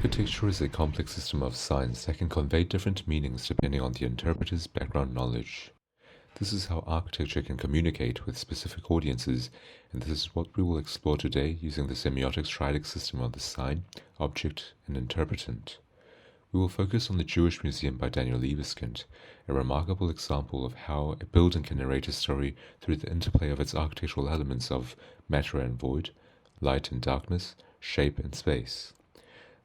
Architecture is a complex system of signs that can convey different meanings depending on the interpreter's background knowledge. This is how architecture can communicate with specific audiences, and this is what we will explore today using the semiotics triadic system of the sign, object, and interpretant. We will focus on the Jewish Museum by Daniel Libeskind, a remarkable example of how a building can narrate a story through the interplay of its architectural elements of matter and void, light and darkness, shape and space.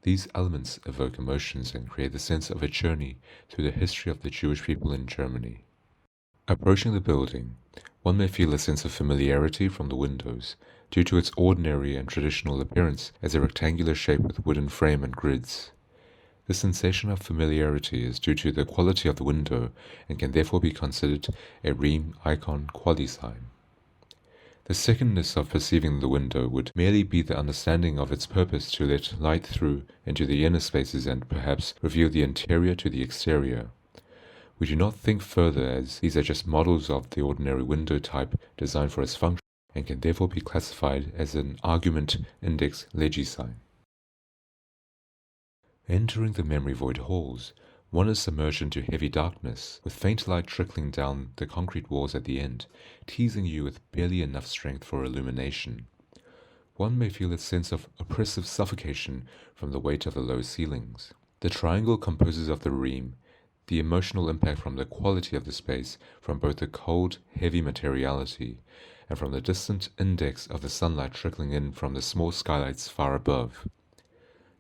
These elements evoke emotions and create the sense of a journey through the history of the Jewish people in Germany. Approaching the building, one may feel a sense of familiarity from the windows, due to its ordinary and traditional appearance as a rectangular shape with wooden frame and grids. The sensation of familiarity is due to the quality of the window and can therefore be considered a Riem icon quasi-sign. The secondness of perceiving the window would merely be the understanding of its purpose to let light through into the inner spaces and perhaps reveal the interior to the exterior. We do not think further, as these are just models of the ordinary window type designed for its function and can therefore be classified as an argument index legisign. Entering the memory void halls, one is submerged into heavy darkness, with faint light trickling down the concrete walls at the end, teasing you with barely enough strength for illumination. One may feel a sense of oppressive suffocation from the weight of the low ceilings. The triangle composes of the Riem, the emotional impact from the quality of the space, from both the cold, heavy materiality, and from the distant index of the sunlight trickling in from the small skylights far above.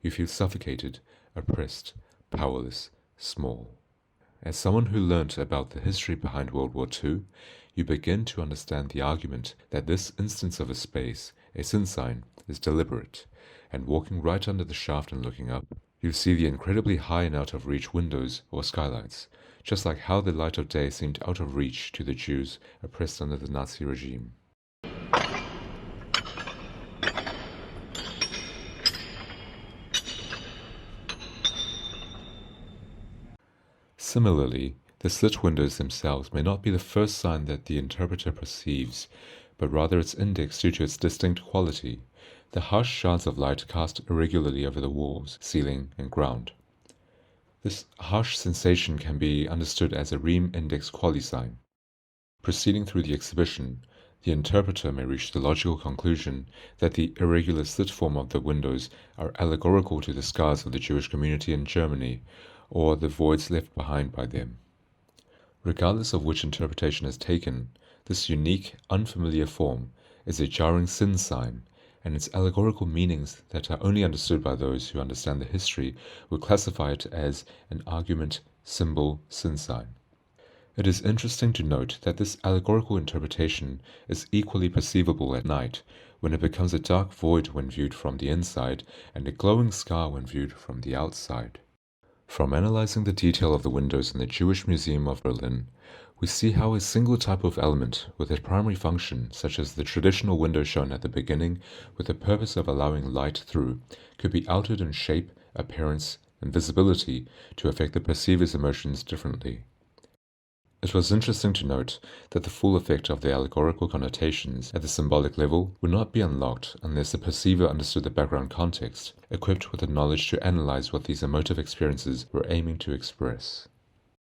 You feel suffocated, oppressed, powerless, small. As someone who learnt about the history behind World War II, you begin to understand the argument that this instance of a space, a sin sign, is deliberate, and walking right under the shaft and looking up, you see the incredibly high and out of reach windows or skylights, just like how the light of day seemed out of reach to the Jews oppressed under the Nazi regime. Similarly, the slit windows themselves may not be the first sign that the interpreter perceives, but rather its index due to its distinct quality, the harsh shards of light cast irregularly over the walls, ceiling, and ground. This harsh sensation can be understood as a Riem index quasi-sign. Proceeding through the exhibition, the interpreter may reach the logical conclusion that the irregular slit form of the windows are allegorical to the scars of the Jewish community in Germany, or the voids left behind by them. Regardless of which interpretation is taken, this unique, unfamiliar form is a jarring sin sign, and its allegorical meanings that are only understood by those who understand the history will classify it as an argument symbol sin sign. It is interesting to note that this allegorical interpretation is equally perceivable at night, when it becomes a dark void when viewed from the inside and a glowing scar when viewed from the outside. From analyzing the detail of the windows in the Jewish Museum of Berlin, we see how a single type of element with a primary function, such as the traditional window shown at the beginning with the purpose of allowing light through, could be altered in shape, appearance, and visibility to affect the perceiver's emotions differently. It was interesting to note that the full effect of the allegorical connotations at the symbolic level would not be unlocked unless the perceiver understood the background context, equipped with the knowledge to analyze what these emotive experiences were aiming to express.